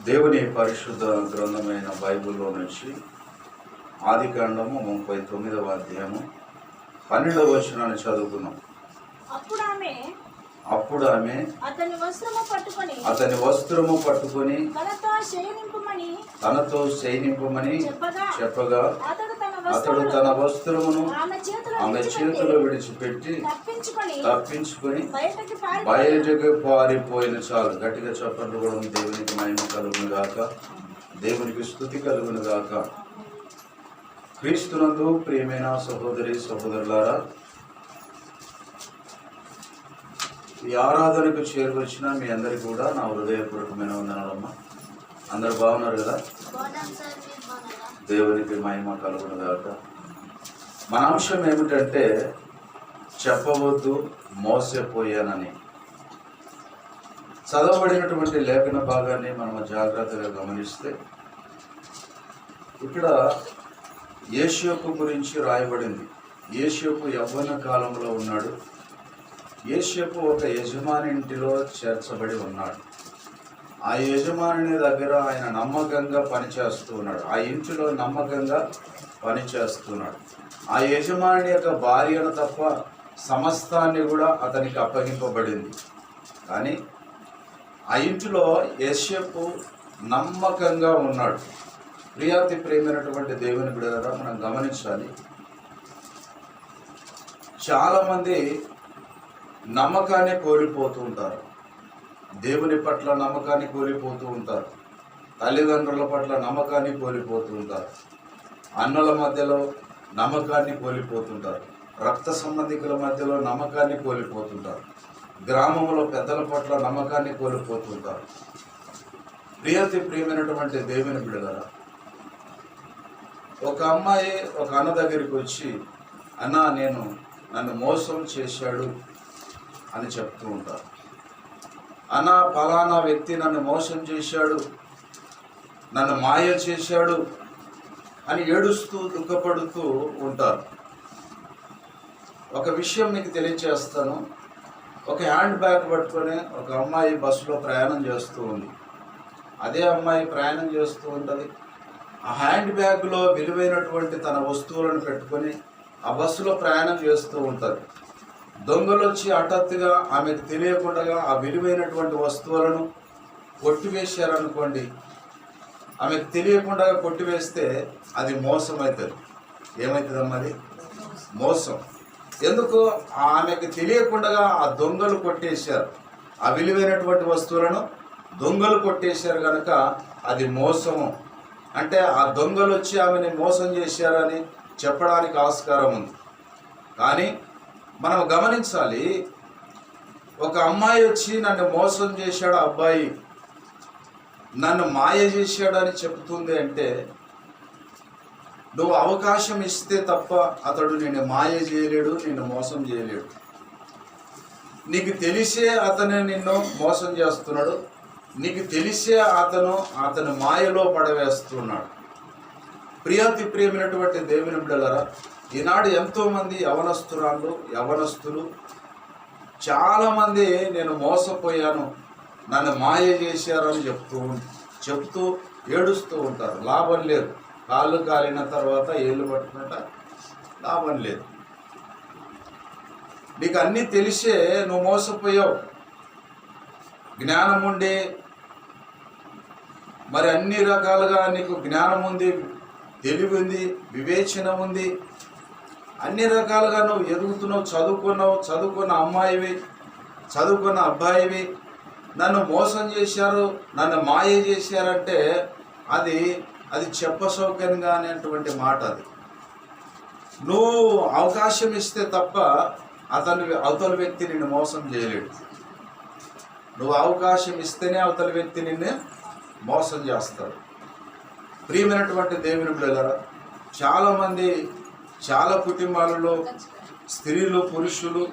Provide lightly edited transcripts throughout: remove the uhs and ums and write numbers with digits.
దేవుని పరిశుద్ధ గ్రంథమైన బైబిల్లో నుంచి ఆదికాండము 39వ అధ్యాయము 12వ వచనాన్ని చదువుకున్నాం. అప్పుడు ఆమె అతని వస్త్రము పట్టుకొని తనతో శయనింపమని చెప్పగా అతడు తన వస్త్రమును ఆమె చేతిలో విడిచిపెట్టి తప్పించుకొని బయటకు పారిపోయిన. చాలు గట్టిగా చెప్పండి కూడా. దేవునికి మహిమ కలుగును గాక, దేవునికి స్తుతి కలుగును గాక. క్రీస్తునందు ప్రియమైన సహోదరి సహోదరులారా, ఈ ఆరాధనకు చేరువచ్చిన మీ అందరికీ కూడా నా హృదయపూర్వకమైన వందనాలమ్మా. అందరు బాగున్నారు కదా? దేవునికి మహిమ కలుగును గాక. మన అంశం ఏమిటంటే చెప్పవద్దు మోసపోయానని. చదవబడినటువంటి లేఖన భాగాన్ని మనం జాగ్రత్తగా గమనిస్తే ఇక్కడ యోసేపు గురించి రాయబడింది. యోసేపు యవ్వన కాలంలో ఉన్నాడు. యోసేపు ఒక యజమాని ఇంటిలో చేర్చబడి ఉన్నాడు. ఆ యజమాని దగ్గర ఆయన నమ్మకంగా పనిచేస్తూ ఉన్నాడు. ఆ ఇంటిలో నమ్మకంగా పనిచేస్తున్నాడు. ఆ యజమాని యొక్క భార్యను తప్ప సమస్తాన్ని కూడా అతనికి అప్పగింపబడింది. కానీ ఆ ఇంటిలో యోసేపు నమ్మకంగా ఉన్నాడు. ప్రియాతి ప్రేమైనటువంటి దేవుని బిడ్డలారా, మనం గమనించాలి. చాలామంది నమ్మకాన్ని కోల్పోతూ ఉంటారు. దేవుని పట్ల నమ్మకాన్ని కోల్పోతూ ఉంటారు. తల్లిదండ్రుల పట్ల నమ్మకాన్ని కోల్పోతూ ఉంటారు. అన్నల మధ్యలో నమ్మకాన్ని కోల్పోతుంటారు. రక్త సంబంధికుల మధ్యలో నమ్మకాన్ని కోల్పోతుంటారు. గ్రామంలో పెద్దల పట్ల నమ్మకాన్ని కోల్పోతుంటారు. ప్రియమైనటువంటి దేవుని బిడ్డలారా, ఒక అమ్మాయి ఒక అన్న దగ్గరికి వచ్చి, అన్న నన్ను మోసం చేశాడు అని చెప్తూ ఉంటారు. అన్న ఫలానా వ్యక్తి నన్ను మోసం చేశాడు, నన్ను మాయ చేశాడు అని ఏడుస్తూ దుఃఖపడుతూ ఉంటారు. ఒక విషయం మీకు తెలియజేస్తాను. ఒక హ్యాండ్ బ్యాగ్ పట్టుకొని ఒక అమ్మాయి బస్సులో ప్రయాణం చేస్తూ ఉంది. అదే అమ్మాయి ప్రయాణం చేస్తూ ఉంటుంది. ఆ హ్యాండ్ బ్యాగ్లో విలువైనటువంటి తన వస్తువులను పెట్టుకొని ఆ బస్సులో ప్రయాణం చేస్తూ ఉంటుంది. దొంగలు వచ్చి హఠాత్తుగా ఆమెకు తెలియకుండా ఆ విలువైనటువంటి వస్తువులను కొట్టివేశారనుకోండి. ఆమెకు తెలియకుండా కొట్టివేస్తే అది మోసం అవుతుంది. ఏమవుతుందమ్మా? అది మోసం. ఎందుకు? ఆమెకు తెలియకుండా ఆ దొంగలు కొట్టేశారు. ఆ విలువైనటువంటి వస్తువులను దొంగలు కొట్టేశారు కనుక అది మోసము. అంటే ఆ దొంగలు వచ్చి ఆమెని మోసం చేశారని చెప్పడానికి ఆస్కారం ఉంది. కానీ మనం గమనించాలి, ఒక అమ్మాయి వచ్చి నన్ను మోసం చేశాడు, అబ్బాయి నన్ను మాయ చేశాడు అని చెప్తుంది అంటే, నువ్వు అవకాశం ఇస్తే తప్ప అతడు నిన్ను మాయ చేయలేడు, నిన్ను మోసం చేయలేడు. నీకు తెలిసే అతను నిన్ను మోసం చేస్తున్నాడు. నీకు తెలిసే అతను మాయలో పడవేస్తున్నాడు. ప్రియమైనటువంటి దేవుని బిడ్డలారా, ఈనాడు ఎంతోమంది యవనస్తులు చాలామంది నేను మోసపోయాను, నన్ను మాయ చేశారని చెప్తూ ఏడుస్తూ ఉంటారు. లాభం లేదు. కాళ్ళు కాలిన తర్వాత ఏళ్ళు పట్టుకుంటా లాభం లేదు. నీకు అన్నీ తెలిసే నువ్వు మోసపోయావు. జ్ఞానం ఉండి, మరి అన్ని రకాలుగా నీకు జ్ఞానం ఉంది, తెలివి ఉంది, వివేచన ఉంది, అన్ని రకాలుగా నువ్వు ఎదుగుతున్నావు, చదువుకున్న అమ్మాయివి, చదువుకున్న అబ్బాయివి, నన్ను మోసం చేశారు, నన్ను మాయ చేశారంటే అది చెప్పసౌకర్యంగా అనేటువంటి మాట. అది నువ్వు అవకాశం ఇస్తే తప్ప అవతల వ్యక్తి నిన్ను మోసం చేయలేడు. నువ్వు అవకాశం ఇస్తేనే అవతల వ్యక్తి నిన్ను మోసం చేస్తాడు. ప్రియమైనటువంటి దేవుని బిడ్డలారా, చాలామంది చాలా కుటుంబాలలో స్త్రీలు, పురుషులు,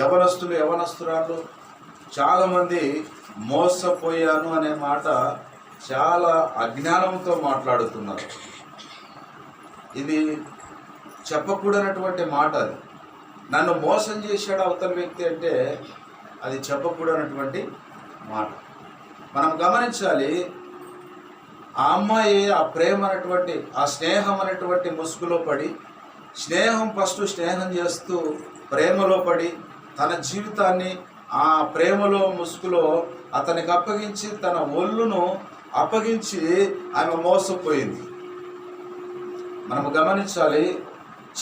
యవనస్తురాలు చాలామంది మోసపోయాను అనే మాట చాలా అజ్ఞానంతో మాట్లాడుతున్నారు. ఇది చెప్పకూడనటువంటి మాట. అది నన్ను మోసం చేశాడు అవతల వ్యక్తి అంటే అది చెప్పకూడనటువంటి మాట. మనం గమనించాలి, ఆ అమ్మాయి ఆ ప్రేమ అనేటువంటి ఆ స్నేహం అనేటువంటి ముసుగులో పడి స్నేహం చేస్తూ ప్రేమలో పడి తన జీవితాన్ని ఆ ప్రేమలో ముసుగులో అతనికి అప్పగించి తన ఒళ్ళును అప్పగించి ఆమె మోసపోయింది. మనము గమనించాలి,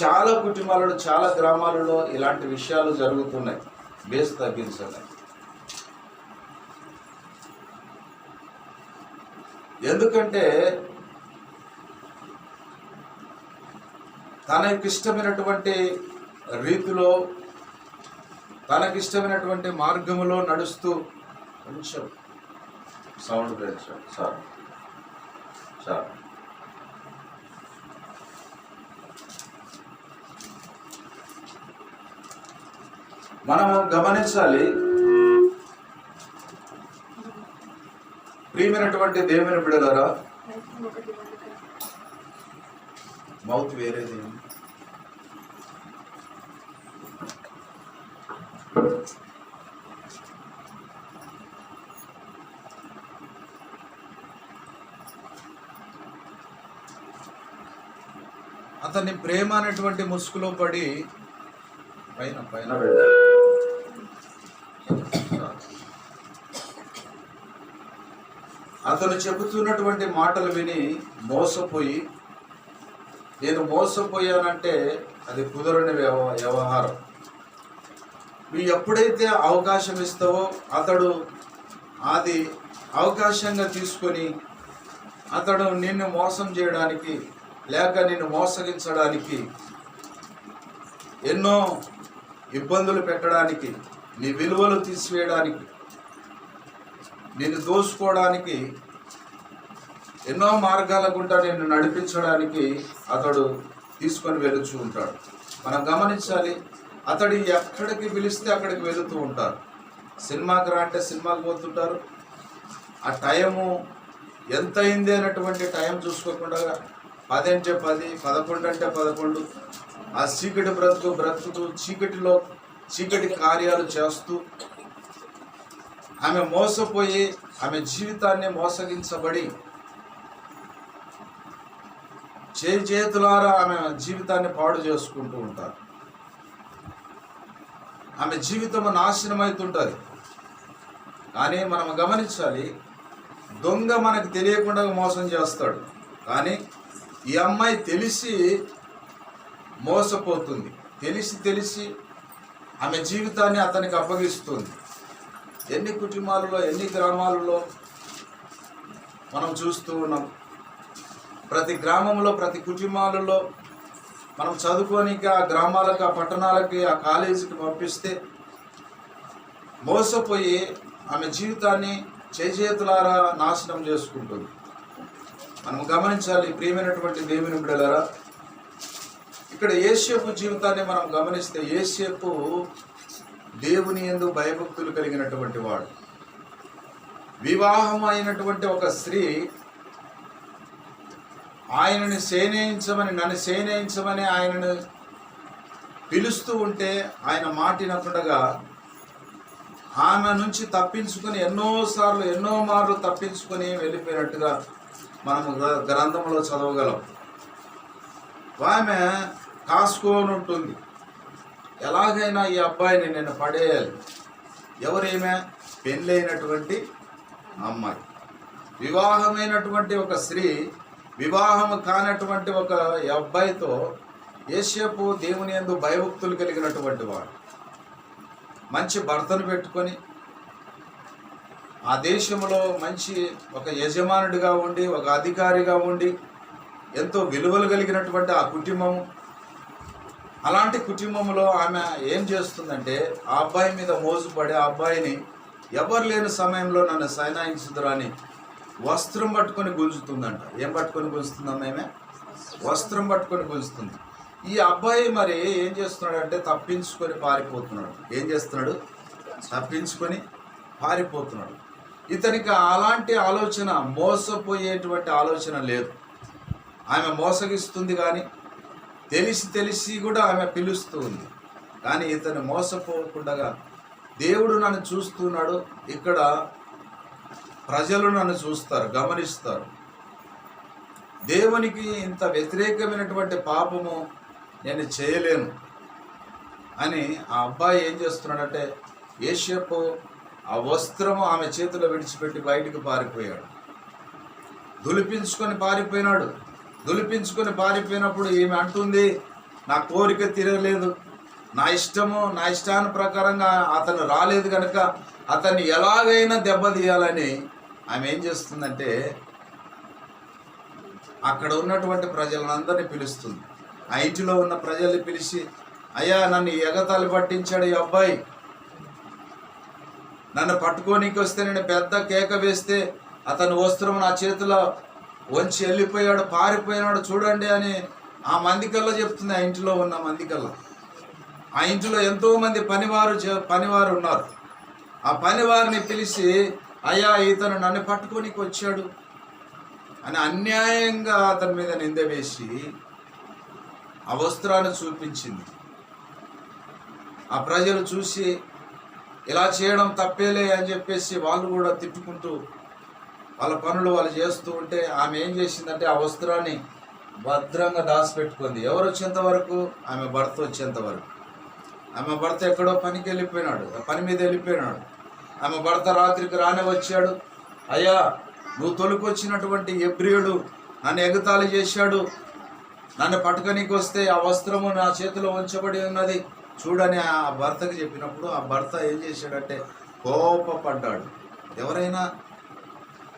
చాలా కుటుంబాలలో చాలా గ్రామాలలో ఇలాంటి విషయాలు జరుగుతున్నాయి. బేస్ తగ్గించాలి. ఎందుకంటే తనకిష్టమైనటువంటి రీతిలో తనకిష్టమైనటువంటి మార్గములో నడుస్తూ కొంచెం సౌండ్ పెంచాం సార్. మనము గమనించాలి, ప్రియమైనటువంటి దేవుని బిడ్డలారా, మౌత్ వేరేది అతన్ని ప్రేమ అనేటువంటి ముసుగులో పడి పైన అతను చెబుతున్నటువంటి మాటలు విని మోసపోయి, నేను మోసపోయానంటే అది కుదరని వ్యవహారం. నువ్వు ఎప్పుడైతే అవకాశం ఇస్తావో అతడు అది అవకాశంగా తీసుకొని అతడు నిన్ను మోసం చేయడానికి లేక నిన్ను మోసగించడానికి, ఎన్నో ఇబ్బందులు పెట్టడానికి, నీ విలువలు తీసివేయడానికి, నిన్ను దోసుకోవడానికి, ఎన్నో మార్గాల గుండా నిన్ను నడిపించడానికి అతడు తీసుకొని వెళుతూ ఉంటాడు. మనం గమనించాలి, అతడు ఎక్కడికి పిలిస్తే అక్కడికి వెళుతూ ఉంటారు. సినిమాకి రా అంటే సినిమాకి పోతుంటారు. ఆ టైము ఎంత అయింది అన్నటువంటి టైం చూసుకోకుండా 10 అంటే 10, 11 అంటే 11 ఆ చీకటి బ్రతుకుతూ చీకటి కార్యాలు చేస్తూ ఆమె మోసపోయి ఆమె జీవితాన్ని మోసగించబడి చేతులారా ఆమె జీవితాన్ని పాడు చేసుకుంటూ ఉంటారు. ఆమె జీవితం నాశనం అవుతుంటుంది. కానీ మనం గమనించాలి, దొంగ మనకు తెలియకుండా మోసం చేస్తాడు. కానీ ఈ అమ్మాయి తెలిసి మోసపోతుంది. తెలిసి ఆమె జీవితాన్ని అతనికి అప్పగిస్తుంది. ఎన్ని కుటుంబాలలో, ఎన్ని గ్రామాలలో మనం చూస్తూ ఉన్నాం. ప్రతి గ్రామంలో, ప్రతి కుటుంబాలలో మనం చదువుకోనికి ఆ గ్రామాలకు, ఆ పట్టణాలకి, ఆ కాలేజీకి పంపిస్తే మోసపోయి ఆమె జీవితాన్ని చేతులారా నాశనం చేసుకుంటుంది. మనం గమనించాలి, ప్రియమైనటువంటి దేవుని బిడ్డలారా, ఇక్కడ యేసేపు జీవితాన్ని మనం గమనిస్తే యేసేపు దేవుని యందు భయభక్తులు కలిగినటువంటి వాడు. వివాహం అయినటువంటి ఒక స్త్రీ ఆయనని నన్ను సేనయించమని ఆయనను పిలుస్తూ ఉంటే ఆయన మాటినకుండా ఆమె నుంచి తప్పించుకొని ఎన్నో మార్లు తప్పించుకొని వెళ్ళిపోయినట్టుగా మనము గ్రంథంలో చదవగలం. ఆమె కాసుకొని ఉంటుంది, ఎలాగైనా ఈ అబ్బాయిని నేను పడేయాలి. ఎవరేమే? పెళ్ళైనటువంటి అమ్మాయి, వివాహమైనటువంటి ఒక స్త్రీ వివాహం కానటువంటి ఒక అబ్బాయితో యేసేపు దేవుని యందు భయభక్తులు కలిగినటువంటి వాడు మంచి భర్తను పెట్టుకొని ఆ దేశంలో మంచి ఒక యజమానుడిగా ఉండి, ఒక అధికారిగా ఉండి, ఎంతో విలువలు కలిగినటువంటి ఆ కుటుంబము. అలాంటి కుటుంబంలో ఆమె ఏం చేస్తుందంటే ఆ అబ్బాయి మీద మోసపడి ఆ అబ్బాయిని ఎవరు లేని సమయంలో నన్ను సైనాయించుదురా అని వస్త్రం పట్టుకొని గుంజుతుందంట. ఏం పట్టుకొని గుంజుతుందమ్మా? ఆమె వస్త్రం పట్టుకొని గుంజుతుంది. ఈ అబ్బాయి మరి ఏం చేస్తున్నాడంటే తప్పించుకొని పారిపోతున్నాడు. ఏం చేస్తున్నాడు? తప్పించుకొని పారిపోతున్నాడు. ఇతనికి అలాంటి ఆలోచన, మోసపోయేటువంటి ఆలోచన లేదు. ఆమె మోసగిస్తుంది, కానీ తెలిసి కూడా ఆమె పిలుస్తూ ఉంది. కానీ ఇతను మోసపోకుండా దేవుడు నన్ను చూస్తున్నాడు, ఇక్కడ ప్రజలు నన్ను చూస్తారు, గమనిస్తారు. దేవునికి ఇంత వ్యతిరేకమైనటువంటి పాపము నేను చేయలేను అని ఆ అబ్బాయి ఏం చేస్తున్నాడంటే యోసేపు ఆ వస్త్రము ఆమె చేతిలో విడిచిపెట్టి బయటికి పారిపోయాడు. దులిపించుకొని పారిపోయినాడు. దులిపించుకొని పారిపోయినప్పుడు ఈమె అంటుంది, నా కోరిక తీరలేదు, నా ఇష్టాన్ని ప్రకారంగా అతను రాలేదు కనుక అతన్ని ఎలాగైనా దెబ్బతీయాలని ఆమె ఏం చేస్తుందంటే అక్కడ ఉన్నటువంటి ప్రజలందరినీ పిలుస్తుంది. ఆ ఇంటిలో ఉన్న ప్రజల్ని పిలిచి, అయ్యా నన్ను ఎగతాళి పట్టించాడు ఈ అబ్బాయి, నన్ను పట్టుకోనికి వస్తే నేను పెద్ద కేక వేస్తే అతని వస్త్రం నా చేతిలో వంచి వెళ్ళిపోయాడు, పారిపోయినాడు చూడండి అని ఆ మందికల్లా చెప్తుంది. ఆ ఇంటిలో ఉన్న మందికల్లా, ఆ ఇంటిలో ఎంతోమంది పనివారు ఉన్నారు. ఆ పనివారిని పిలిచి, అయ్యా ఇతను నన్ను పట్టుకోనికి వచ్చాడు అని అన్యాయంగా అతని మీద నింద వేసి ఆ వస్త్రాన్ని చూపించింది. ఆ ప్రజలు చూసి ఇలా చేయడం తప్పేలే అని చెప్పేసి వాళ్ళు కూడా తిట్టుకుంటూ వాళ్ళ పనులు వాళ్ళు చేస్తూ ఉంటే ఆమె ఏం చేసిందంటే ఆ వస్త్రాన్ని భద్రంగా దాచిపెట్టుకుంది. ఎవరు వచ్చేంత వరకు? ఆమె భర్త వచ్చేంత వరకు. ఆమె భర్త ఎక్కడో పనికి వెళ్ళిపోయినాడు, పని మీద వెళ్ళిపోయినాడు. ఆమె భర్త రాత్రికి రానే వచ్చాడు, అయ్యా నువ్వు తొలికొచ్చినటువంటి ఎబ్రియుడు నన్ను ఎగతాళి చేశాడు, నన్ను పట్టుకనీకి వస్తే ఆ వస్త్రము నా చేతిలో ఉంచబడి ఉన్నది చూడని ఆ భర్తకి చెప్పినప్పుడు ఆ భర్త ఏం చేశాడంటే కోపపడ్డాడు. ఎవరైనా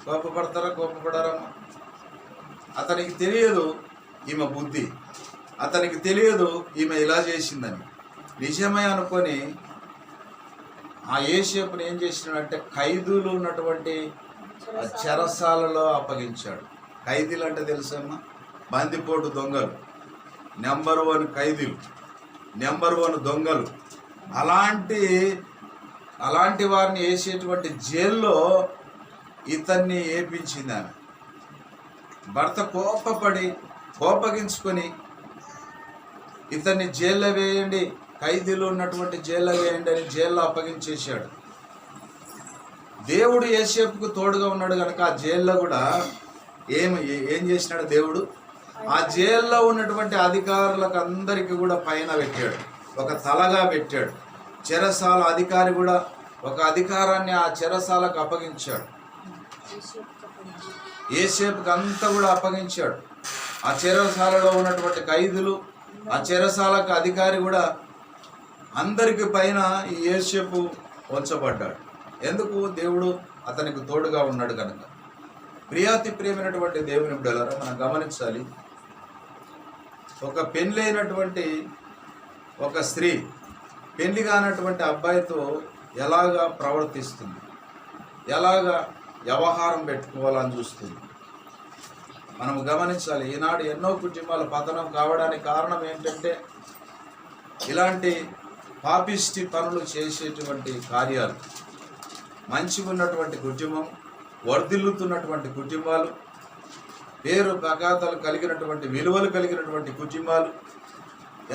కోపపడతారా? కోపపడారమ్మా? అతనికి తెలియదు ఈమె బుద్ధి, అతనికి తెలియదు ఈమె ఇలా చేసిందని. నిజమే అనుకొని ఆ యోసేపుని ఏం చేసినాడంటే ఖైదీలు ఉన్నటువంటి చెరసాలలో అప్పగించాడు. ఖైదీలు అంటే తెలుసమ్మా? బందిపోటు దొంగలు, నెంబర్ 1 ఖైదీలు, నెంబర్ 1 దొంగలు. అలాంటి వారిని వేసేటువంటి జైల్లో ఇతన్ని వేయించింది ఆమె. భర్త కోపగించుకొని ఇతన్ని జైల్లో వేయండి, ఖైదీలు ఉన్నటువంటి జైల్లో వేయండి అని జైల్లో అప్పగించేశాడు. దేవుడు యోసేపుకు తోడుగా ఉన్నాడు కనుక ఆ జైల్లో కూడా ఏం చేసినాడు దేవుడు? ఆ జైల్లో ఉన్నటువంటి అధికారులకు అందరికీ కూడా పైన పెట్టాడు, ఒక తలగా పెట్టాడు. చెరసాల అధికారి కూడా ఒక అధికారాన్ని ఆ చెరసాలకు అప్పగించాడు. యోసేపుకి అంతా కూడా అప్పగించాడు. ఆ చెరసాలలో ఉన్నటువంటి ఖైదీలు, ఆ చెరసాలకు అధికారి కూడా అందరికి పైన ఈ యోసేపు ఉంచబడ్డాడు. ఎందుకు? దేవుడు అతనికి తోడుగా ఉన్నాడు కనుక. ప్రియమైనటువంటి దేవుని బిడ్డలారా, మనం గమనించాలి. ఒక పెళ్ళైనటువంటి ఒక స్త్రీ పెళ్లి కానటువంటి అబ్బాయితో ఎలాగా ప్రవర్తిస్తుంది, ఎలాగా వ్యవహారం పెట్టుకోవాలని చూస్తుంది. మనం గమనించాలి. ఈనాడు ఎన్నో కుటుంబాల పతనం కావడానికి కారణం ఏంటంటే ఇలాంటి పాపిష్టి పనులు చేసేటువంటి కార్యాలు. మంచిగా ఉన్నటువంటి కుటుంబం, వర్ధిల్లుతున్నటువంటి కుటుంబాలు, పేరు ప్రఖ్యాతలు కలిగినటువంటి విలువలు కలిగినటువంటి కుటుంబాలు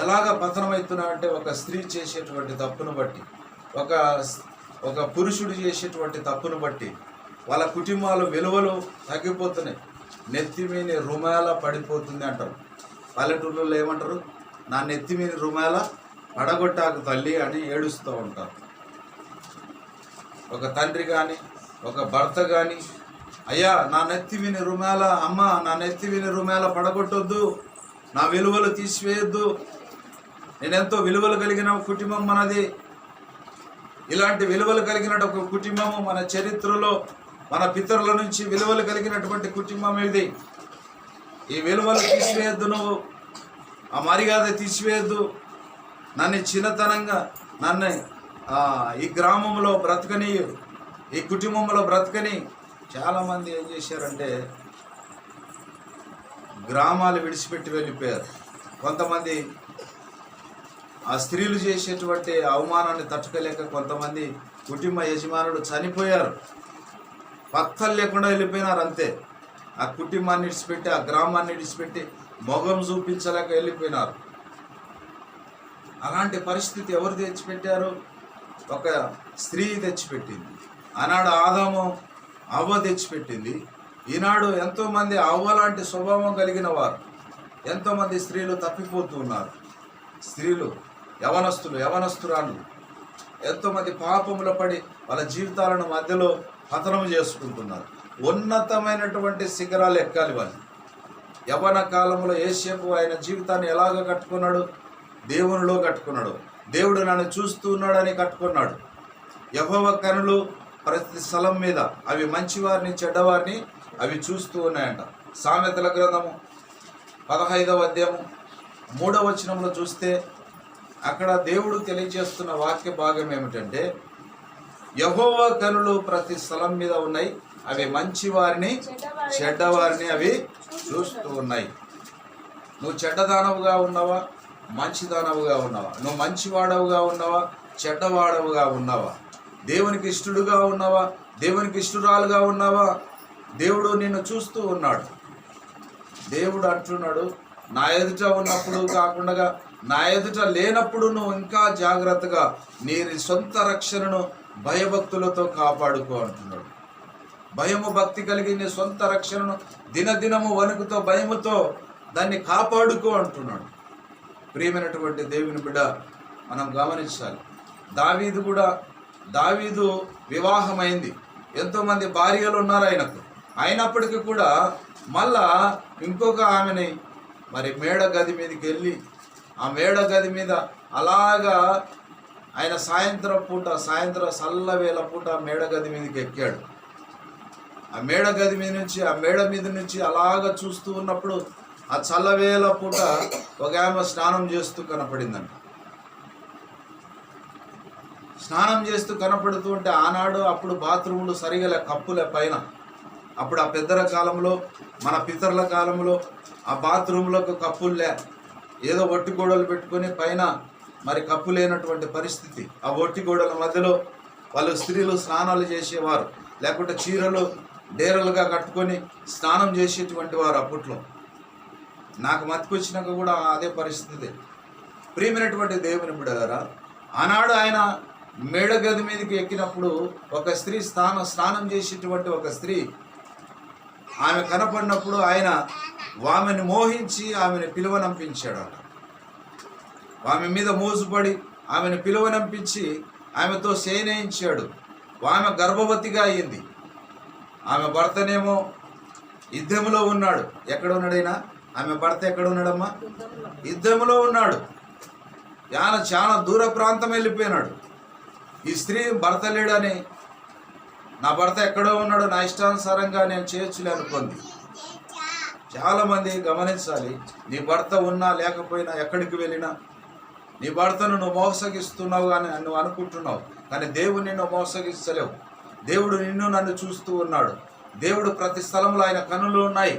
ఎలాగ పతనమవుతున్నాయంటే ఒక స్త్రీ చేసేటువంటి తప్పును బట్టి, ఒక పురుషుడు చేసేటువంటి తప్పును బట్టి వాళ్ళ కుటుంబాలు విలువలు తగ్గిపోతున్నాయి. నెత్తి మీద రుమాల పడిపోతుంది అంటారు. పల్లెటూళ్ళలో ఏమంటారు? నా నెత్తి మీద రుమాల పడగొట్టాకు తల్లి అని ఏడుస్తూ ఉంటారు. ఒక తండ్రి కానీ ఒక భర్త కానీ, అయ్యా నా నెత్తి విని రుమాల, అమ్మ నా నెత్తి విని రుమాల పడగొట్టొద్దు, నా విలువలు తీసివేయొద్దు, నేనెంతో విలువలు కలిగిన కుటుంబం మనది. ఇలాంటి విలువలు కలిగిన ఒక కుటుంబము మన చరిత్రలో మన పితరుల నుంచి విలువలు కలిగినటువంటి కుటుంబం ఇది. ఈ విలువలు తీసివేయద్దు, నువ్వు ఆ మర్యాద తీసివేయద్దు, నన్ను చిన్నతనంగా నన్ను ఈ గ్రామంలో బ్రతకని, ఈ కుటుంబంలో బ్రతకని. చాలామంది ఏం చేశారంటే గ్రామాలు విడిచిపెట్టి వెళ్ళిపోయారు. కొంతమంది ఆ స్త్రీలు చేసేటువంటి అవమానాన్ని తట్టుకోలేక కొంతమంది కుటుంబ యజమానులు చనిపోయారు, పక్కలు లేకుండా వెళ్ళిపోయినారు. అంతే, ఆ కుటుంబాన్ని విడిచిపెట్టి ఆ గ్రామాన్ని విడిచిపెట్టి మొగం చూపించలేక వెళ్ళిపోయినారు. అలాంటి పరిస్థితి ఎవరు తెచ్చిపెట్టారు? ఒక స్త్రీ తెచ్చిపెట్టింది. ఆనాడు ఆదాము అవ్వ తెచ్చిపెట్టింది. ఈనాడు ఎంతోమంది అవ్వలాంటి స్వభావం కలిగిన వారు, ఎంతోమంది స్త్రీలు తప్పిపోతూ ఉన్నారు. స్త్రీలు, యవనస్తురాలు ఎంతోమంది పాపములో పడి వాళ్ళ జీవితాలను మధ్యలో పతనం చేసుకుంటున్నారు. ఉన్నతమైనటువంటి శిఖరాలు ఎక్కాలి వాళ్ళు. యవన కాలంలో యోసేపు ఆయన జీవితాన్ని ఎలాగ కట్టుకున్నాడు? దేవునిలో కట్టుకున్నాడు. దేవుడు నన్ను చూస్తూ ఉన్నాడని కట్టుకున్నాడు. యెహోవా కనులు ప్రతి స్థలం మీద అవి మంచివారిని చెడ్డవారిని అవి చూస్తూ ఉన్నాయంట. సామెతల గ్రంథము 15వ అధ్యాయము 3వ వచనంలో చూస్తే అక్కడ దేవుడు తెలియజేస్తున్న వాక్య భాగం ఏమిటంటే, యెహోవా కనులు ప్రతి స్థలం మీద ఉన్నాయి, అవి మంచివారిని చెడ్డవారిని అవి చూస్తూ ఉన్నాయి. నువ్వు చెడ్డదానవుగా ఉన్నావా, మంచిదానవుగా ఉన్నావా? నువ్వు మంచివాడవుగా ఉన్నావా, చెడ్డవాడవుగా ఉన్నావా? దేవునికి ఇష్టడుగా ఉన్నావా, దేవునికి ఇష్టరాలుగా ఉన్నావా? దేవుడు నిన్ను చూస్తూ ఉన్నాడు. దేవుడు అంటున్నాడు, నా ఎదుట ఉన్నప్పుడు కాకుండా నా ఎదుట లేనప్పుడు నువ్వు ఇంకా జాగ్రత్తగా నీ సొంత రక్షణను భయభక్తులతో కాపాడుకో అంటున్నాడు. భయము భక్తి కలిగి నీ సొంత రక్షణను దినదినము వణుకుతో భయముతో దాన్ని కాపాడుకో అంటున్నాడు. ప్రియమైనటువంటి దేవుని బిడ్డ, మనం గమనించాలి. దావీదు వివాహమైంది, ఎంతోమంది భార్యలు ఉన్నారు ఆయనకు. అయినప్పటికీ కూడా మళ్ళా ఇంకొక ఆమెని మరి మేడ గది మీదకి వెళ్ళి ఆ మేడ గది మీద అలాగా ఆయన సాయంత్రం సల్లవేళ పూట మేడ గది మీదకి ఎక్కాడు. ఆ మేడ గది మీద నుంచి అలాగ చూస్తూ ఉన్నప్పుడు ఆ చల్లవేళ పూట ఒక ఆమె స్నానం చేస్తూ కనపడిందంట. స్నానం చేస్తూ కనపడుతూ ఉంటే ఆనాడు అప్పుడు బాత్రూములు సరిగా కప్పులే పైన. అప్పుడు ఆ పెద్దల కాలంలో, మన పితరుల కాలంలో ఆ బాత్రూంలోకి కప్పులే, ఏదో ఒట్టి గోడలు పెట్టుకొని పైన మరి కప్పు లేనటువంటి పరిస్థితి. ఆ ఒట్టి గోడల మధ్యలో వాళ్ళు స్త్రీలు స్నానాలు చేసేవారు, లేకుంటే చీరలు డేరలుగా కట్టుకొని స్నానం చేసేటువంటి వారు అప్పట్లో. నాకు మతికొచ్చినాక కూడా అదే పరిస్థితి. ప్రియమైనటువంటి దేవుని బిడ్డలారా, ఆనాడు ఆయన మేడ గది మీదకి ఎక్కినప్పుడు ఒక స్త్రీ స్నానం చేసేటువంటి ఒక స్త్రీ ఆమె కనపడినప్పుడు ఆయన ఆమెను మోహించి ఆమెను పిలువనంపించాడట. ఆమె మీద మోజుపడి ఆమెను పిలువనంపించి ఆమెతో శయనించాడు. ఆమె గర్భవతిగా అయ్యింది. ఆమె భర్తనేమో యుద్ధములో ఉన్నాడు. ఎక్కడ ఉన్నాడైనా? ఆమె భర్త ఎక్కడ ఉన్నాడమ్మా? యుద్ధములో ఉన్నాడు. ఆయన చాలా దూర ప్రాంతం వెళ్ళిపోయినాడు. ఈ స్త్రీ భర్త లేడని, నా భర్త ఎక్కడో ఉన్నాడు, నా ఇష్టానుసారంగా నేను చేయొచ్చులే అనుకుంది. చాలామంది గమనించాలి, నీ భర్త ఉన్నా లేకపోయినా ఎక్కడికి వెళ్ళినా నీ భర్తను నువ్వు మోసగిస్తున్నావు అని నువ్వు అనుకుంటున్నావు, కానీ దేవుడు నిన్ను మోసగిస్తలేవు. దేవుడు నన్ను చూస్తూ ఉన్నాడు. దేవుడు ప్రతి స్థలంలో ఆయన కన్నులు ఉన్నాయి.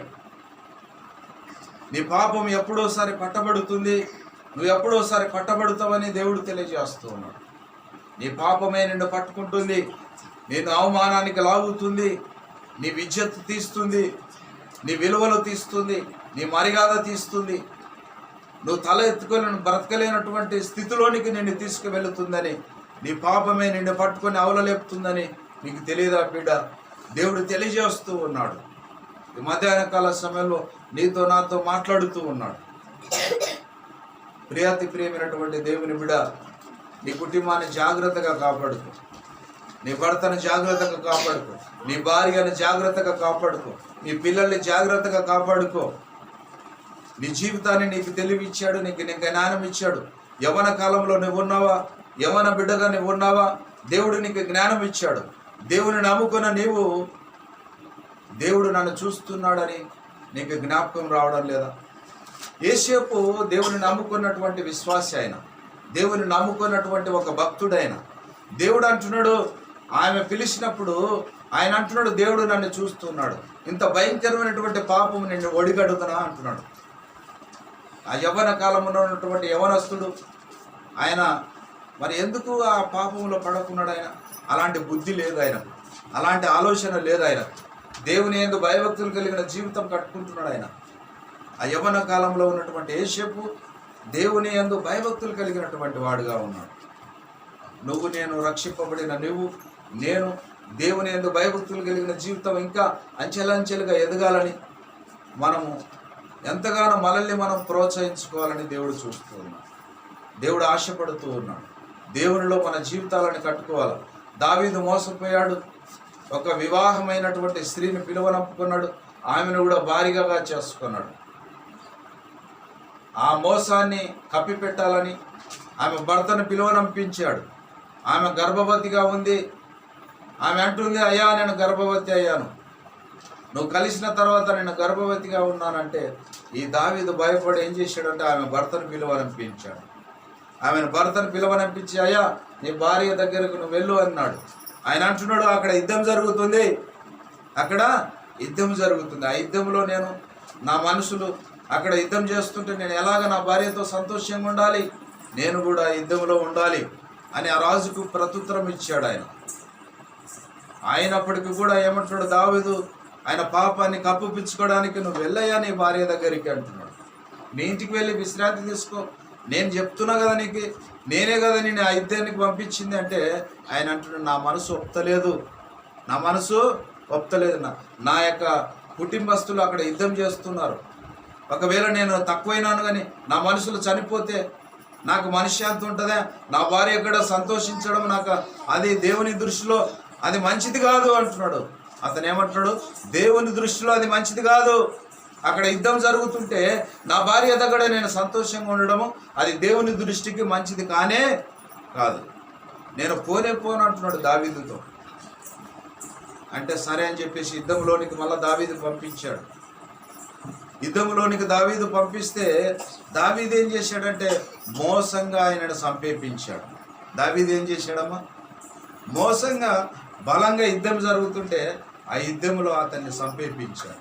నీ పాపం ఎప్పుడోసారి పట్టబడుతుంది, నువ్వు ఎప్పుడోసారి పట్టబడుతావని దేవుడు తెలియజేస్తూ ఉన్నాడు. నీ పాపమే నిన్ను పట్టుకుంటుంది, నిన్ను అవమానానికి లాగుతుంది, నీ విద్యత్తు తీస్తుంది, నీ విలువలు తీస్తుంది, నీ మర్యాద తీస్తుంది. నువ్వు తల ఎత్తుకొని బ్రతకలేనటువంటి స్థితిలోనికి నిన్ను తీసుకువెళుతుందని, నీ పాపమే నిన్ను పట్టుకొని అవలలేపుతుందని నీకు తెలియదా బిడ్డ? దేవుడు తెలియజేస్తూ ఉన్నాడు. ఈ మధ్యాహ్న కాల సమయంలో నీతో నాతో మాట్లాడుతూ ఉన్నాడు. ప్రియమైనటువంటి దేవుని బిడ్డ, నీ కుటుంబాన్ని జాగ్రత్తగా కాపాడుకో, నీ భర్తను జాగ్రత్తగా కాపాడుకో, నీ భార్యను జాగ్రత్తగా కాపాడుకో, నీ పిల్లల్ని జాగ్రత్తగా కాపాడుకో. నీ జీవితాన్ని నీకు తెలివిచ్చాడు, నీకు జ్ఞానం ఇచ్చాడు. యవన కాలంలో నువ్వు ఉన్నావా? యవన బిడ్డగా నువ్వు ఉన్నావా? దేవుడు నీకు జ్ఞానం ఇచ్చాడు. దేవుని నమ్ముకున్న నీవు, దేవుడు నన్ను చూస్తున్నాడని నీకు జ్ఞాపకం రావడం లేదా? యోసేపు దేవుని నమ్ముకున్నటువంటి విశ్వాసి ఆయన, దేవుని నమ్ముకున్నటువంటి ఒక భక్తుడైన. దేవుడు అంటున్నాడు, ఆమె పిలిచినప్పుడు ఆయన అంటున్నాడు, దేవుడు నన్ను చూస్తున్నాడు, ఇంత భయంకరమైనటువంటి పాపం నిన్ను ఒడిగడుగునా అంటున్నాడు. ఆ యవ్వన కాలంలో ఉన్నటువంటి యవనస్తుడు ఆయన మరి ఎందుకు ఆ పాపంలో పడకున్నాడు? ఆయన అలాంటి బుద్ధి లేదు, ఆయనకు అలాంటి ఆలోచన లేదు. ఆయన దేవుని యందు భయభక్తులు కలిగిన జీవితం కట్టుకుంటున్నాడు. ఆయన ఆ యవ్వన కాలంలో ఉన్నటువంటి యోసేపు దేవుని యందు భయభక్తులు కలిగినటువంటి వాడుగా ఉన్నాడు. నువ్వు నేను రక్షింపబడిన నేను దేవుని యందు భయభక్తులు కలిగిన జీవితం ఇంకా అంచెలంచెలుగా ఎదగాలని మనము ఎంతగానో మనల్ని మనం ప్రోత్సహించుకోవాలని దేవుడు చూస్తూ ఉన్నాడు. దేవుడు ఆశపడుతూ ఉన్నాడు. దేవునిలో మన జీవితాలను కట్టుకోవాలి. దావీదు మోసపోయాడు. ఒక వివాహమైనటువంటి స్త్రీని పిలువనంపుకున్నాడు. ఆమెను కూడా భారీగా చేసుకున్నాడు. ఆ మోసాన్ని కప్పిపెట్టాలని ఆమె భర్తను పిలువనంపించాడు. ఆమె గర్భవతిగా ఉంది. ఆమె అంటుంది, అయ్యా నేను గర్భవతి అయ్యాను, నువ్వు కలిసిన తర్వాత నేను గర్భవతిగా ఉన్నానంటే ఈ దావీదు భయపడి ఏం చేశాడంటే ఆమె భర్తను పిలువనంపించాడు. ఆమెను భర్తను పిలువనంపించి, అయ్యా నీ భార్య దగ్గరకు నువ్వు వెళ్ళు అన్నాడు. ఆయన అంటున్నాడు, అక్కడ యుద్ధం జరుగుతుంది, అక్కడ యుద్ధం జరుగుతుంది. ఆ యుద్ధంలో నేను నా మనుషులు అక్కడ యుద్ధం చేస్తుంటే నేను ఎలాగ నా భార్యతో సంతోషంగా ఉండాలి, నేను కూడా యుద్ధంలో ఉండాలి అని ఆ రాజుకు ప్రత్యుత్తరం ఇచ్చాడు. అయినప్పటికీ కూడా ఏమంటున్నాడు దావీదు, ఆయన పాపాన్ని కప్పుపించుకోవడానికి నువ్వు వెళ్ళయ్యా నీ భార్య దగ్గరికి అంటున్నాడు. నీ ఇంటికి వెళ్ళి విశ్రాంతి తీసుకో, నేను చెప్తున్నా కదా నీకు, నేనే కదా నేను ఆ యుద్ధానికి పంపించింది అంటే ఆయన అంటున్నాడు, నా మనసు ఒప్పుతలేదు, నా మనసు ఒప్పుతలేదు, నా యొక్క కుటుంబస్తులు అక్కడ యుద్ధం చేస్తున్నారు, ఒకవేళ నేను తక్కువైనాను కానీ నా మనుషులు చనిపోతే నాకు మనశ్శాంతి ఉంటుందా, నా భార్య ఎక్కడ సంతోషించడం నాకు అది దేవుని దృష్టిలో అది మంచిది కాదు అంటున్నాడు. అతను ఏమంటున్నాడు, దేవుని దృష్టిలో అది మంచిది కాదు, అక్కడ యుద్ధం జరుగుతుంటే నా భార్య దగ్గర నేను సంతోషంగా ఉండడము అది దేవుని దృష్టికి మంచిది కానే కాదు, నేను పోను అంటున్నాడు దావీదుతో. అంటే సరే అని చెప్పేసి యుద్ధంలోనికి మళ్ళీ దావీదు పంపించాడు. యుద్ధంలోనికి దావీదు పంపిస్తే దావీదు ఏం చేశాడంటే మోసంగా ఆయనను సంపేపించాడు. దావీదు ఏం చేశాడమ్మా, మోసంగా బలంగా యుద్ధం జరుగుతుంటే ఆ యుద్ధంలో అతన్ని సంపేపించాడు.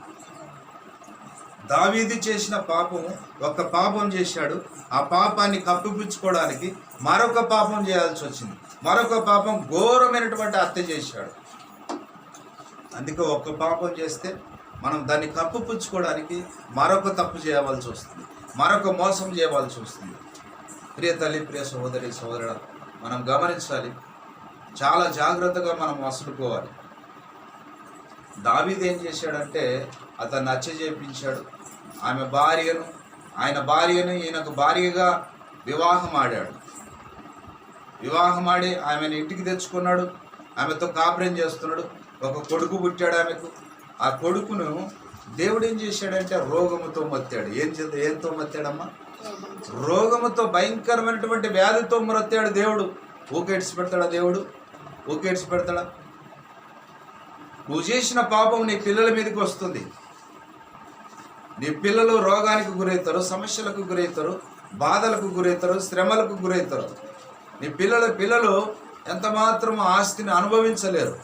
దావీదు చేసిన పాపం ఒక పాపం చేశాడు. ఆ పాపాన్ని కప్పిపుచ్చుకోవడానికి మరొక పాపం చేయాల్సి వచ్చింది. మరొక పాపం ఘోరమైనటువంటి హత్య చేశాడు. అందుకే ఒక్క పాపం చేస్తే మనం దాన్ని కప్పిపుచ్చుకోవడానికి మరొక తప్పు చేయవలసి వస్తుంది, మరొక మోసం చేయవలసి వస్తుంది. ప్రియ తల్లి, ప్రియ సహోదరి సహోదరుడు, మనం గమనించాలి, చాలా జాగ్రత్తగా మనం మసులుకోవాలి. దావీదు ఏం చేశాడంటే అతన్ని హత్య చేయించాడు. ఆయన భార్యను ఈయనకు భార్యగా వివాహం ఆడి ఆమెను ఇంటికి తెచ్చుకున్నాడు. ఆమెతో కాపురం చేస్తున్నాడు. ఒక కొడుకు పుట్టాడు ఆమెకు. ఆ కొడుకును దేవుడు ఏం చేశాడంటే రోగముతో మత్తాడు. ఏంతో మత్తాడమ్మా, రోగముతో, భయంకరమైనటువంటి వ్యాధితో మరొత్తాడు. దేవుడు ఊకేడ్చి పెడతాడా? దేవుడు ఊకేడ్చి పెడతాడా? నువ్వు చేసిన పాపం నీ పిల్లల మీదకి వస్తుంది. నీ పిల్లలు రోగానికి గురవుతారు, సమస్యలకు గురవుతారు, బాధలకు గురవుతారు, శ్రమలకు గురవుతారు. నీ పిల్లలు ఎంత మాత్రం ఆస్తిని అనుభవించలేరు.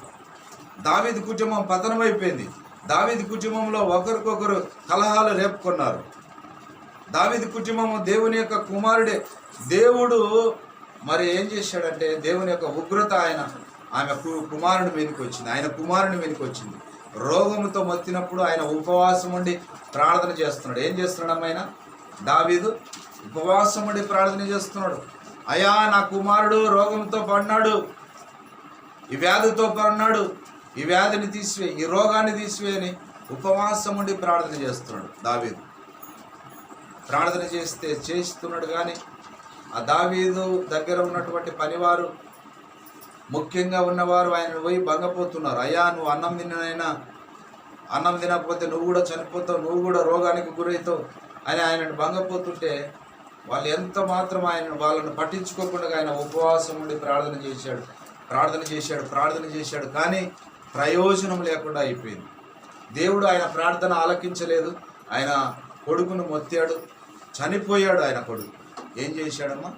దావీదు కుటుంబం పతనమైపోయింది. దావీదు కుటుంబంలో ఒకరికొకరు కలహాలు రేపుకున్నారు. దావీదు కుటుంబము దేవుని యొక్క కుమారుడే. దేవుడు మరి ఏం చేశాడంటే దేవుని యొక్క ఉగ్రత ఆమె కుమారుని మీదకి వచ్చింది, ఆయన కుమారుని మీదకి వచ్చింది. రోగముతో మొత్తినప్పుడు ఆయన ఉపవాసం ఉండి ప్రార్థన చేస్తున్నాడు. ఏం చేస్తున్నాడు ఆయన? దావీదు ఉపవాసం ఉండి ప్రార్థన చేస్తున్నాడు. అయ్యా నా కుమారుడు రోగంతో పడినాడు, ఈ వ్యాధితో పడినాడు, ఈ వ్యాధిని తీసివే, ఈ రోగాన్ని తీసివేయని ఉపవాసం ఉండి ప్రార్థన చేస్తున్నాడు దావీదు. ప్రార్థన చేస్తున్నాడు కానీ ఆ దావీదు దగ్గర ఉన్నటువంటి పనివారు, ముఖ్యంగా ఉన్నవారు ఆయన పోయి భంగపోతున్నారు. అయ్యా నువ్వు అన్నం తినకపోతే నువ్వు కూడా చనిపోతావు, నువ్వు కూడా రోగానికి గురవుతావు అని ఆయనను భంగపోతుంటే వాళ్ళు ఎంత మాత్రం వాళ్ళని పట్టించుకోకుండా ఆయన ఉపవాసం ఉండి ప్రార్థన చేశాడు కానీ ప్రయోజనం లేకుండా అయిపోయింది. దేవుడు ఆయన ప్రార్థన ఆలకించలేదు. ఆయన కొడుకును మొత్తాడు, చనిపోయాడు. ఆయన కొడుకు ఏం చేశాడమ్మా?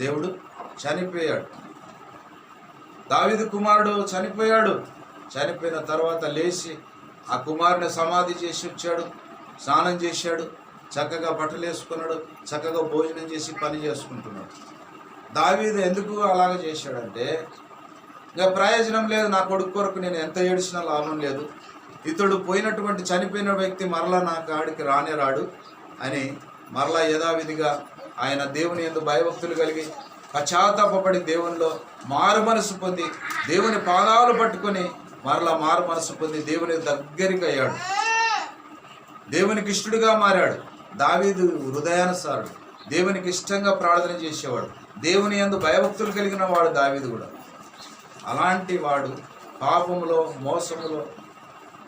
దేవుడు చనిపోయాడు. దావీదు కుమారుడు చనిపోయాడు. చనిపోయిన తర్వాత లేచి ఆ కుమారుని సమాధి చేసి వచ్చాడు, స్నానం చేశాడు, చక్కగా బట్టలు వేసుకున్నాడు, చక్కగా భోజనం చేసి పని చేసుకుంటున్నాడు. దావీదు ఎందుకు అలాగ చేశాడంటే ఇంకా ప్రయోజనం లేదు, నా కొడుకు కొరకు నేను ఎంత ఏడ్చినా లాభం లేదు, ఇతడు పోయినటువంటి చనిపోయిన వ్యక్తి మరలా నా కాడికి రాడు అని మరలా యథావిధిగా ఆయన దేవుని యందు భయభక్తులు కలిగి పశ్చాత్తాపపడి దేవునిలో మారు మనసు పొంది దేవుని పాదాలు పట్టుకొని మరలా మారు మనసు పొంది దేవుని దగ్గరికి అయ్యాడు, దేవునికి ఇష్టడుగా మారాడు. దావీదు హృదయానుసారుడు, దేవునికి ఇష్టంగా ప్రార్థన చేసేవాడు, దేవుని యందు భయభక్తులు కలిగిన వాడు దావీదు కూడా. అలాంటి వాడు పాపములో మోసములో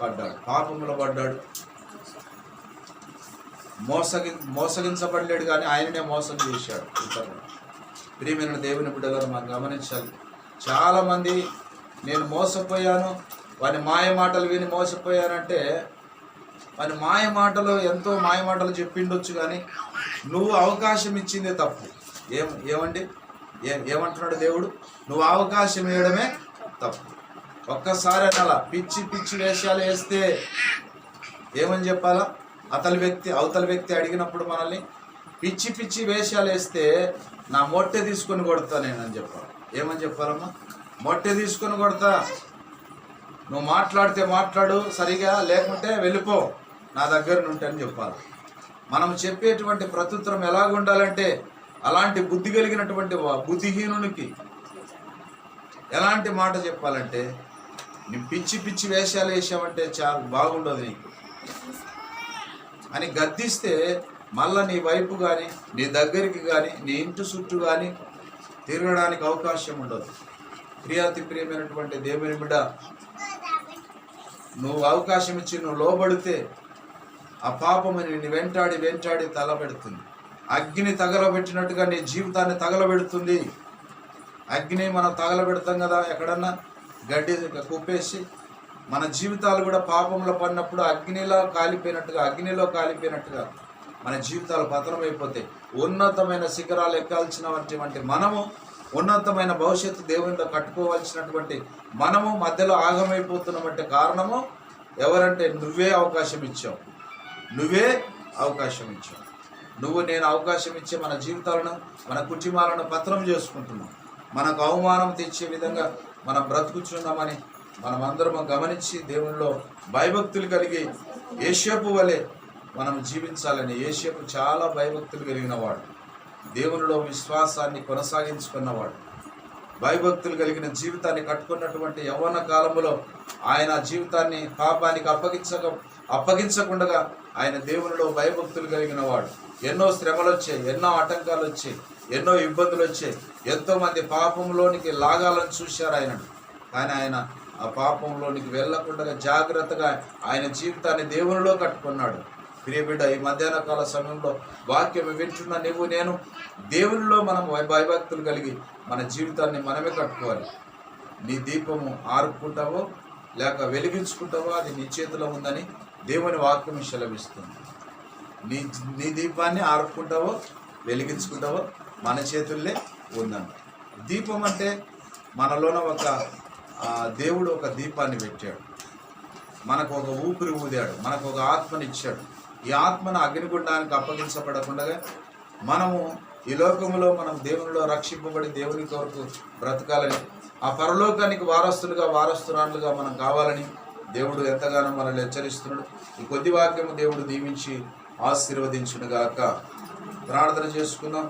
పడ్డాడు. మోసగించబడలేడు కానీ ఆయననే మోసం చేశాడు ఇతరులు. ప్రియమైన దేవుని బిడ్డలను మనం గమనించాలి. చాలామంది నేను మోసపోయాను, వాని మాయ మాటలు విని మోసపోయానంటే వాని మాయ మాటలు ఎంతో మాయ మాటలు చెప్పిండొచ్చు, కానీ నువ్వు అవకాశం ఇచ్చిందే తప్పు. ఏమంటున్నాడు దేవుడు? నువ్వు అవకాశం ఇవ్వడమే తప్పు. ఒక్కసారి అలా పిచ్చి పిచ్చి వేషాలు వేస్తే ఏమని చెప్పాలా? అవతల వ్యక్తి అడిగినప్పుడు మనల్ని పిచ్చి పిచ్చి వేషాలు వేస్తే నా మొట్టె తీసుకొని కొడతా నేనని చెప్పాలి. ఏమని చెప్పాలమ్మా? మొట్టె తీసుకొని కొడతా, నువ్వు మాట్లాడితే మాట్లాడు సరిగా, లేకుంటే వెళ్ళిపో నా దగ్గర నుండి అని చెప్పాలి. మనం చెప్పేటువంటి ప్రత్యుత్తరం ఎలాగుండాలంటే, అలాంటి బుద్ధి కలిగినటువంటి బుద్ధిహీనునికి ఎలాంటి మాట చెప్పాలంటే, నీ పిచ్చి పిచ్చి వేషాలు వేసావంటే చాలా బాగుండదు నీకు అని గద్దిస్తే మళ్ళీ నీ వైపు కానీ నీ దగ్గరికి కానీ నీ ఇంటి చుట్టూ కానీ తిరగడానికి అవకాశం ఉండదు. ప్రియమైనటువంటి దేవుని బిడ్డ, నువ్వు అవకాశం ఇచ్చి నువ్వు లోబడితే ఆ పాపము నిన్ను వెంటాడి తలబెడుతుంది. అగ్ని తగలబెట్టినట్టుగా నీ జీవితాన్ని తగలబెడుతుంది. అగ్ని మనం తగలబెడతాం కదా, ఎక్కడన్నా గడ్డి కుప్పేసి మన జీవితాలు కూడా పాపంలో పడినప్పుడు అగ్నిలో కాలిపోయినట్టుగా మన జీవితాలు పతనమైపోతాయి. ఉన్నతమైన శిఖరాలు ఎక్కాల్సినటువంటి మనము, ఉన్నతమైన భవిష్యత్తు దేవునిలో కట్టుకోవాల్సినటువంటి మనము మధ్యలో ఆగమైపోతున్నామంటే కారణము ఎవరంటే నువ్వే అవకాశం ఇచ్చావు. నువ్వు నేను అవకాశం ఇచ్చే మన జీవితాలను, మన కుటుంబాలను పతనం చేసుకుంటున్నాం. మనకు అవమానం తెచ్చే విధంగా మనం బ్రతుకుచున్నామని మనమందరం గమనించి దేవునిలో భయభక్తులు కలిగి యోసేపు వలె మనం జీవించాలని. యోసేపు చాలా భయభక్తులు కలిగిన వాడు, దేవునిలో విశ్వాసాన్ని కొనసాగించుకున్నవాడు, భయభక్తులు కలిగిన జీవితాన్ని కట్టుకున్నటువంటి యవ్వన కాలంలో ఆయన జీవితాన్ని పాపానికి అప్పగించకుండా ఆయన దేవునిలో భయభక్తులు కలిగిన వాడు. ఎన్నో శ్రమలు వచ్చాయి, ఎన్నో ఆటంకాలు వచ్చాయి, ఎన్నో ఇబ్బందులు వచ్చాయి, ఎంతోమంది పాపంలోనికి లాగాలని చూశారు ఆయనను. కానీ ఆయన ఆ పాపంలోనికి వెళ్ళకుండా జాగ్రత్తగా ఆయన జీవితాన్ని దేవునిలో కట్టుకున్నాడు. ప్రియబిడ్డ, ఈ మధ్యాహ్న కాల సమయంలో వాక్యం వింటున్న నువ్వు నేను దేవునిలో మనం భయభక్తులు కలిగి మన జీవితాన్ని మనమే కట్టుకోవాలి. నీ దీపము ఆర్పుకుంటావో లేక వెలిగించుకుంటావో అది నీ చేతిలో ఉందని దేవుని వాక్యం సెలవిస్తుంది. నీ దీపాన్ని ఆర్పుకుంటావో వెలిగించుకుంటావో మన చేతుల్లే ఉందంట. దీపం అంటే మనలోన దేవుడు ఒక దీపాన్ని పెట్టాడు, మనకు ఒక ఊపిరి ఊదాడు, మనకు ఒక ఆత్మనిచ్చాడు. ఈ ఆత్మను అగ్నిగుండానికి అప్పగించబడకుండా మనము ఈ లోకంలో మనం దేవునిలో రక్షింపబడి దేవుని కొరకు బ్రతకాలని, ఆ పరలోకానికి వారస్తురాలుగా మనం కావాలని దేవుడు ఎంతగానో మనల్ని హెచ్చరిస్తున్నాడు. ఈ కొద్ది వాక్యము దేవుడు దీవించి ఆశీర్వదించునుగాక. ప్రార్థన చేసుకుందాం.